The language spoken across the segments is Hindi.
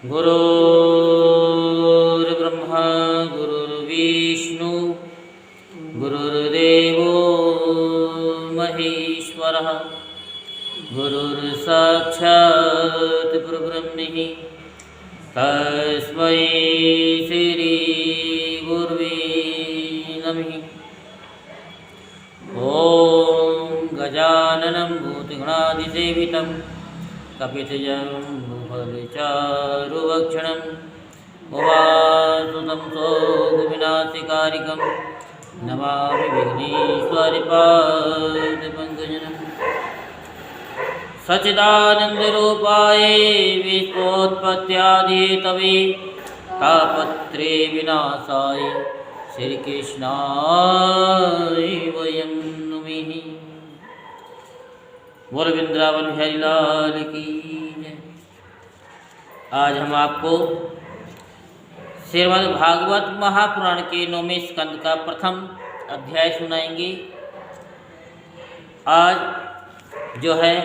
गुरुर्ब्रह्मा गुरुर्विष्णु गुरुर्देवो महेश्वरः गुरुर्साक्षात् परब्रह्मः तस्मै श्री गुरुवे नमः। ॐ गजाननं भूतगणाधिसेवितं कपितजम्बुफलचारुभक्षणं उमासुतं शोकविनाशकारिकं नमामि विघ्नेश्वरपादपङ्कजम्। सच्चिदानन्दरूपाय विश्वोत्पत्त्यादिहेतवे तापत्रे विनाशाय श्रीकृष्णाय वयं नुमः। बोल वृंदावन बिहारी लाल की जय। आज हम आपको श्रीमद् भागवत महापुराण के 9वें स्कंद का प्रथम अध्याय सुनाएंगे। आज जो है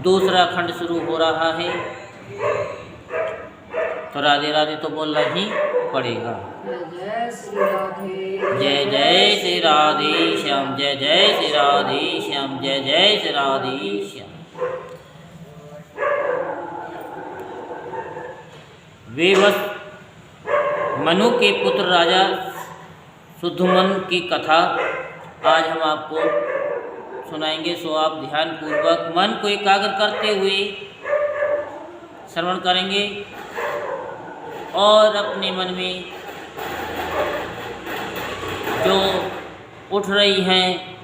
दूसरा खंड शुरू हो रहा है, तो राधे राधे तो बोलना ही पड़ेगा। जय जय श्री राधे श्याम, जय जय श्री राधे श्याम, जय जय श्री राधे श्याम। वेवस मनु के पुत्र राजा सुधुमन की कथा आज हम आपको सुनाएंगे। सो आप ध्यान पूर्वक मन को एकाग्र करते हुए श्रवण करेंगे और अपने मन में जो उठ रही हैं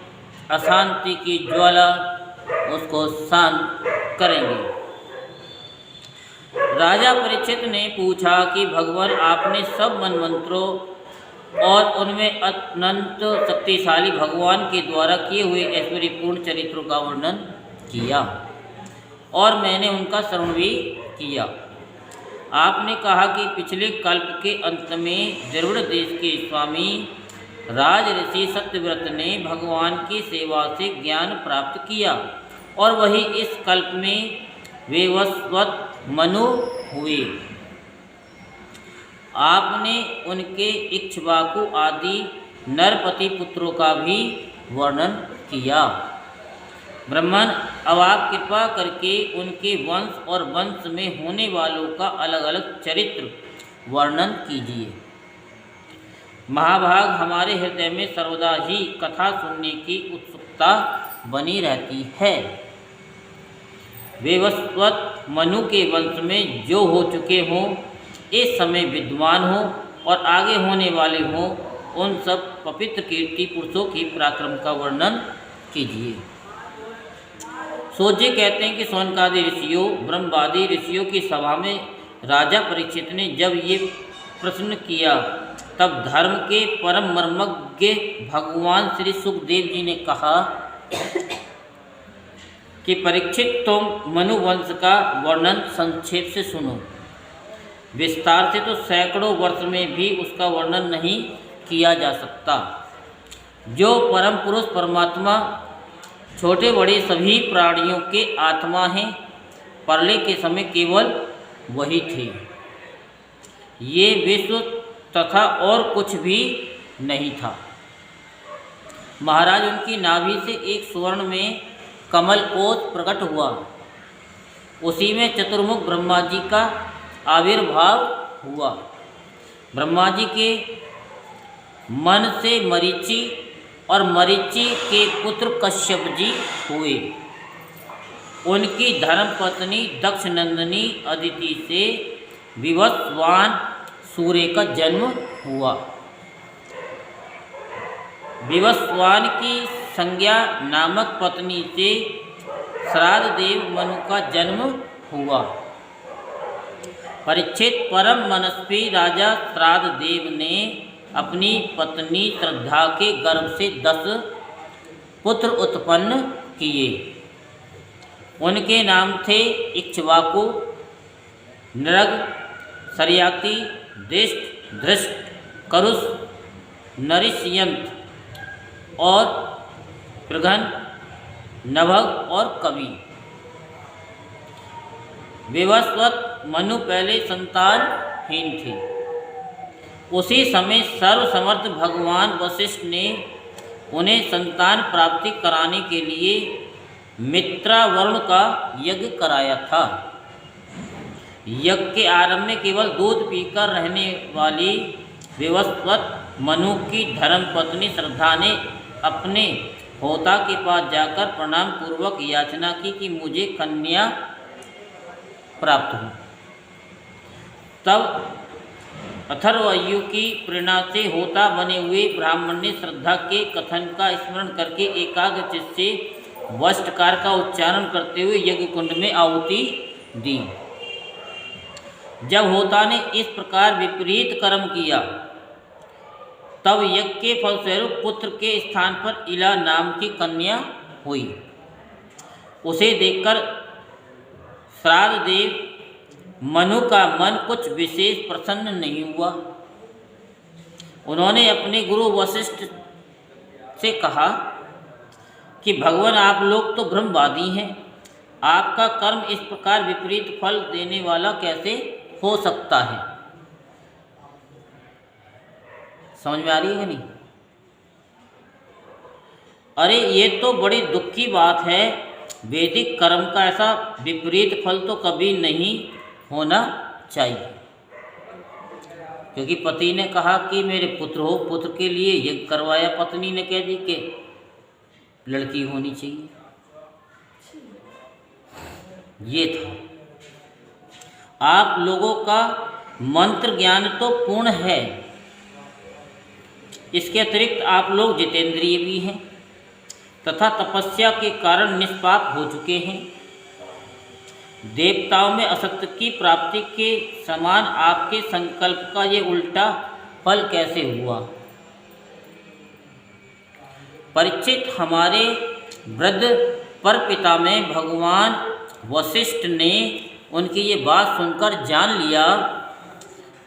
अशांति की ज्वाला उसको शांत करेंगे। राजा परीक्षित ने पूछा कि भगवान आपने सब मनमंत्रों और उनमें अनंत शक्तिशाली भगवान के द्वारा किए हुए ऐश्वर्यपूर्ण चरित्रों का वर्णन किया और मैंने उनका श्रवण भी किया। आपने कहा कि पिछले कल्प के अंत में द्रविड़ देश के स्वामी राज ऋषि सत्यव्रत ने भगवान की सेवा से ज्ञान प्राप्त किया और वही इस कल्प में वेवस्वत मनु हुए। आपने उनके इक्ष्वाकु आदि नरपति पुत्रों का भी वर्णन किया। ब्रह्मन, अब आप कृपा करके उनके वंश और वंश में होने वालों का अलग अलग चरित्र वर्णन कीजिए। महाभाग, हमारे हृदय में सर्वदा ही कथा सुनने की उत्सुकता बनी रहती है। वेवस्वत मनु के वंश में जो हो चुके हों, इस समय विद्वान हो और आगे होने वाले हों, उन सब पवित्र कीर्ति पुरुषों की पराक्रम का वर्णन कीजिए। सोचे कहते हैं कि सौनकादि ऋषियों, ब्रह्मवादी ऋषियों की सभा में राजा परीक्षित ने जब ये प्रश्न किया, तब धर्म के परम मर्मज्ञ भगवान श्री सुखदेव जी ने कहा कि परीक्षित, तुम मनुवंश का वर्णन संक्षेप से सुनो। विस्तार से तो सैकड़ों वर्ष में भी उसका वर्णन नहीं किया जा सकता। जो परम पुरुष परमात्मा छोटे बड़े सभी प्राणियों के आत्मा हैं, प्रलय के समय केवल वही थे। ये विश्व तथा और कुछ भी नहीं था। महाराज, उनकी नाभि से एक स्वर्ण में कमल कोश प्रकट हुआ, उसी में चतुर्मुख ब्रह्मा जी का आविर्भाव हुआ। ब्रह्मा जी के मन से मरीचि और मरीचि के पुत्र कश्यप जी हुए। उनकी धर्मपत्नी दक्षनंदिनी अदिति से विवस्वान सूर्य का जन्म हुआ। विवस्वान की संज्ञा नामक पत्नी से श्राद्ध देव मनु का जन्म हुआ। परीक्षित, परम मनस्वी राजा श्राद्ध देव ने अपनी पत्नी श्रद्धा के गर्भ से 10 पुत्र उत्पन्न किए। उनके नाम थे इक्ष्वाकु, नृग, शर्याति, दिष्ट, धृष्ट, करुष, नरिष्यंत और पृगन, नभग और कवि। विवस्वत मनु पहले संतानहीन थे। उसी समय सर्वसमर्थ भगवान वशिष्ठ ने उन्हें संतान प्राप्ति कराने के लिए मित्रावरुण का यज्ञ कराया था। यज्ञ के आरंभ में केवल दूध पीकर रहने वाली विवस्वत मनु की धर्मपत्नी श्रद्धा ने अपने होता के पास जाकर प्रणाम पूर्वक याचना की कि मुझे कन्या प्राप्त हो। तब अथर्वयु की प्रेरणा से होता बने हुए ब्राह्मण ने श्रद्धा के कथन का स्मरण करके एकाग्र चित्त से वष्टकार का उच्चारण करते हुए यज्ञ कुंड में आहुति दी। जब होता ने इस प्रकार विपरीत कर्म किया तब यज्ञ के फलस्वरूप पुत्र के स्थान पर इला नाम की कन्या हुई। उसे देखकर श्राद्ध देव मनु का मन कुछ विशेष प्रसन्न नहीं हुआ। उन्होंने अपने गुरु वशिष्ठ से कहा कि भगवान, आप लोग तो ब्रह्मवादी हैं, आपका कर्म इस प्रकार विपरीत फल देने वाला कैसे हो सकता है? समझ में आ रही है नहीं? अरे ये तो बड़ी दुख की बात है। वैदिक कर्म का ऐसा विपरीत फल तो कभी नहीं होना चाहिए, क्योंकि पति ने कहा कि मेरे पुत्र हो, पुत्र के लिए यज्ञ करवाया, पत्नी ने कह दी कि लड़की होनी चाहिए। ये था। आप लोगों का मंत्र ज्ञान तो पूर्ण है, इसके अतिरिक्त आप लोग जितेंद्रिय भी हैं तथा तपस्या के कारण निष्पाप हो चुके हैं। देवताओं में असत्य की प्राप्ति के समान आपके संकल्प का ये उल्टा फल कैसे हुआ? परीक्षित, हमारे वृद्ध परपिता में भगवान वशिष्ठ ने उनकी ये बात सुनकर जान लिया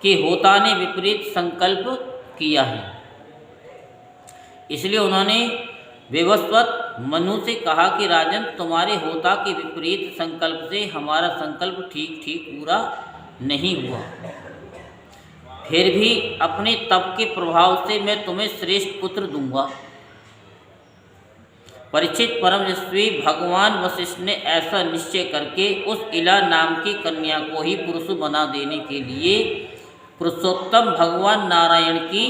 कि होता ने विपरीत संकल्प किया है। इसलिए उन्होंने विवस्वत मनु से कहा कि राजन, तुम्हारे होता के विपरीत संकल्प से हमारा संकल्प ठीक पूरा नहीं हुआ। फिर भी अपने तप के प्रभाव से मैं तुम्हें श्रेष्ठ पुत्र दूंगा। परीक्षित, परम यशस्वी भगवान वशिष्ठ ने ऐसा निश्चय करके उस इला नाम की कन्या को ही पुरुष बना देने के लिए पुरुषोत्तम भगवान नारायण की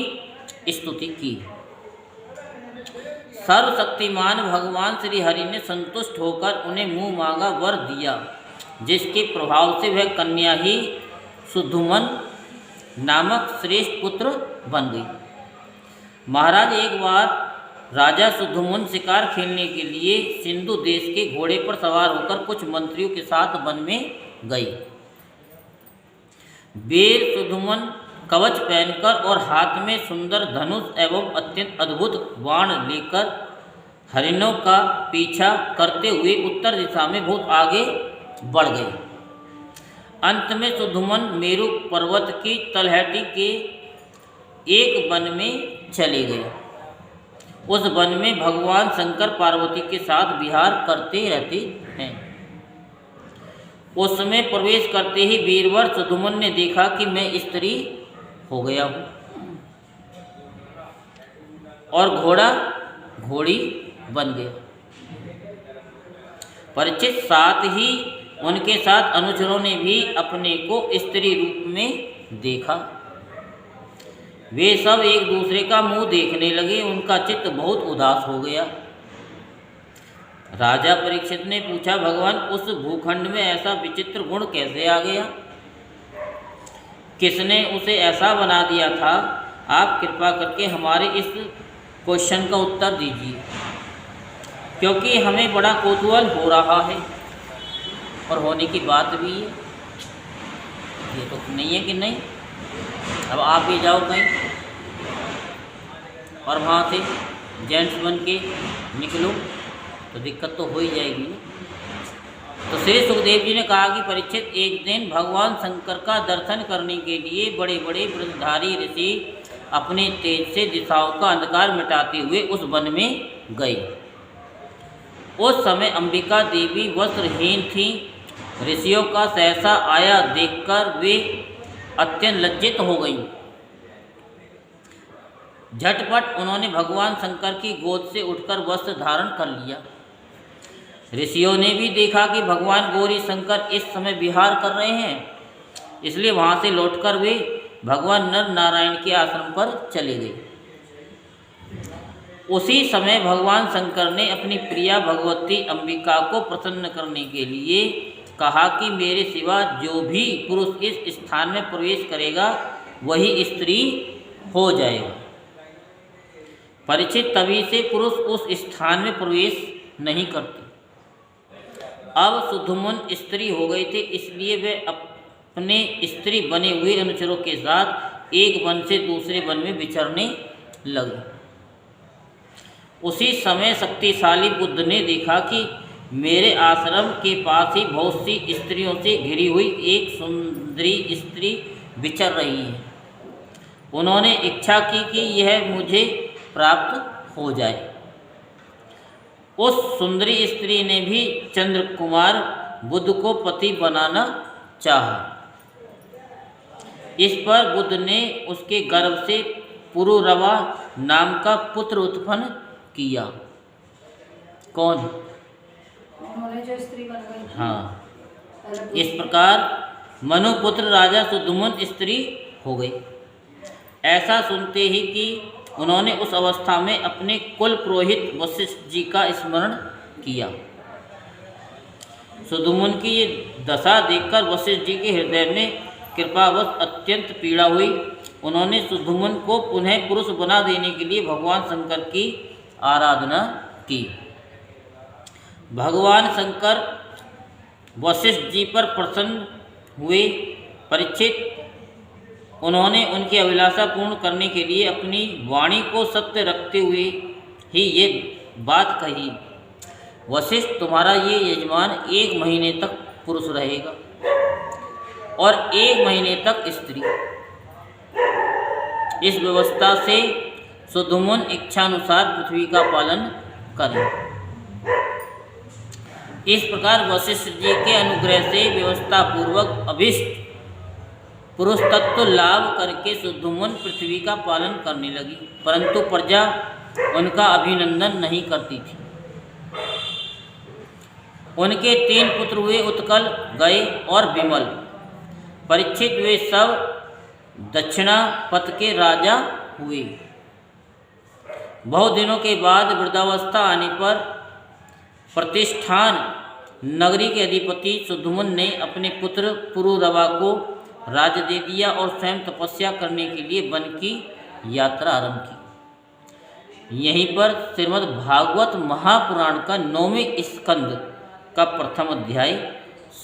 स्तुति की। सर्वशक्तिमान भगवान श्री हरि ने संतुष्ट होकर उन्हें मुँह मांगा वर दिया, जिसके प्रभाव से वह कन्या ही सुधुमन नामक श्रेष्ठ पुत्र बन गई। महाराज, एक बार राजा सुधुमन शिकार खेलने के लिए सिंधु देश के घोड़े पर सवार होकर कुछ मंत्रियों के साथ वन में गए। वीर सुधुमन कवच पहनकर और हाथ में सुंदर धनुष एवं अत्यंत अद्भुत बाण लेकर हरिणों का पीछा करते हुए उत्तर दिशा में बहुत आगे बढ़ गए। अंत में सुधुमन मेरु पर्वत की तलहटी के एक वन में चले गए। उस वन में भगवान शंकर पार्वती के साथ विहार करते रहते हैं। उसमें प्रवेश करते ही वीरवर सुधुमन ने देखा कि मैं स्त्री हो गया हूँ और घोड़ा घोड़ी बन गया। परीक्षित, साथ ही उनके साथ अनुचरों ने भी अपने को स्त्री रूप में देखा। वे सब एक दूसरे का मुंह देखने लगे। उनका चित्त बहुत उदास हो गया। राजा परीक्षित ने पूछा, भगवान, उस भूखंड में ऐसा विचित्र गुण कैसे आ गया? किसने उसे ऐसा बना दिया था? आप कृपा करके हमारे इस क्वेश्चन का उत्तर दीजिए, क्योंकि हमें बड़ा कौतूहल हो रहा है और होने की बात भी है। ये तो नहीं है कि नहीं। अब आप भी जाओ कहीं और वहाँ से जेंट्स बन के निकलो तो दिक्कत तो हो ही जाएगी ना। तो श्री सुखदेव जी ने कहा कि परीक्षित, एक दिन भगवान शंकर का दर्शन करने के लिए बड़े बड़े व्रतधारी ऋषि अपने तेज से दिशाओं का अंधकार मिटाते हुए उस वन में गए। उस समय अंबिका देवी वस्त्रहीन थी ऋषियों का सहसा आया देखकर वे अत्यंत लज्जित हो गईं। झटपट उन्होंने भगवान शंकर की गोद से उठकर वस्त्र धारण कर लिया। ऋषियों ने भी देखा कि भगवान गौरी शंकर इस समय विहार कर रहे हैं, इसलिए वहाँ से लौटकर वे भगवान नर नारायण के आश्रम पर चले गए। उसी समय भगवान शंकर ने अपनी प्रिया भगवती अंबिका को प्रसन्न करने के लिए कहा कि मेरे सिवा जो भी पुरुष इस स्थान में प्रवेश करेगा वही स्त्री हो जाएगा। परीक्षित, तभी से पुरुष उस स्थान में प्रवेश नहीं करते। अब सुधुमन स्त्री हो गए थे, इसलिए वे अपने स्त्री बने हुए अनुचरों के साथ एक वन से दूसरे वन में विचरने लगे। उसी समय शक्तिशाली बुद्ध ने देखा कि मेरे आश्रम के पास ही बहुत सी स्त्रियों से घिरी हुई एक सुंदरी स्त्री विचर रही है। उन्होंने इच्छा की कि यह मुझे प्राप्त हो जाए। उस सुंदरी स्त्री ने भी चंद्रकुमार बुद्ध को पति बनाना चाहा। इस पर बुद्ध ने उसके गर्भ से पुरुरवा नाम का पुत्र उत्पन्न किया। कौन? जो स्त्री बन गई। हाँ, इस प्रकार मनुपुत्र राजा सुधुमन स्त्री हो गई। ऐसा सुनते ही कि उन्होंने उस अवस्था में अपने कुल पुरोहित वशिष्ठ जी का स्मरण किया। सुधुमन की ये दशा देखकर वशिष्ठ जी के हृदय में कृपावश अत्यंत पीड़ा हुई। उन्होंने सुधुमन को पुनः पुरुष बना देने के लिए भगवान शंकर की आराधना की। भगवान शंकर वशिष्ठ जी पर प्रसन्न हुए। परीक्षित, उन्होंने उनकी अभिलाषा पूर्ण करने के लिए अपनी वाणी को सत्य रखते हुए ही ये बात कही, वशिष्ठ, तुम्हारा ये यजमान 1 महीने तक पुरुष रहेगा और 1 महीने तक स्त्री। इस व्यवस्था से सुधुमन इच्छानुसार पृथ्वी का पालन करें। इस प्रकार वशिष्ठ जी के अनुग्रह से व्यवस्था पूर्वक अभिष्ट पुरुष तत्व लाभ करके सुधुमन पृथ्वी का पालन करने लगी, परंतु प्रजा उनका अभिनंदन नहीं करती थी। उनके 3 पुत्र हुए, उत्कल, गय और विमल। परीक्षित, वे सब दक्षिणापथ के राजा हुए। बहुत दिनों के बाद वृद्धावस्था आने पर प्रतिष्ठान नगरी के अधिपति सुधुमन ने अपने पुत्र पुरुरवा को राज्य दे दिया और स्वयं तपस्या करने के लिए वन की यात्रा आरंभ की। यहीं पर श्रीमद् भागवत महापुराण का 9वें स्कंद का प्रथम अध्याय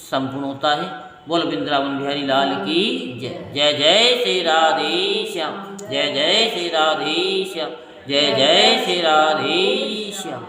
संपूर्ण होता है। बोल वृंदावन बिहारी लाल की जय। जय जय श्री राधे श्याम, जय जय श्री राधे श्याम, जय जय श्री राधे श्याम।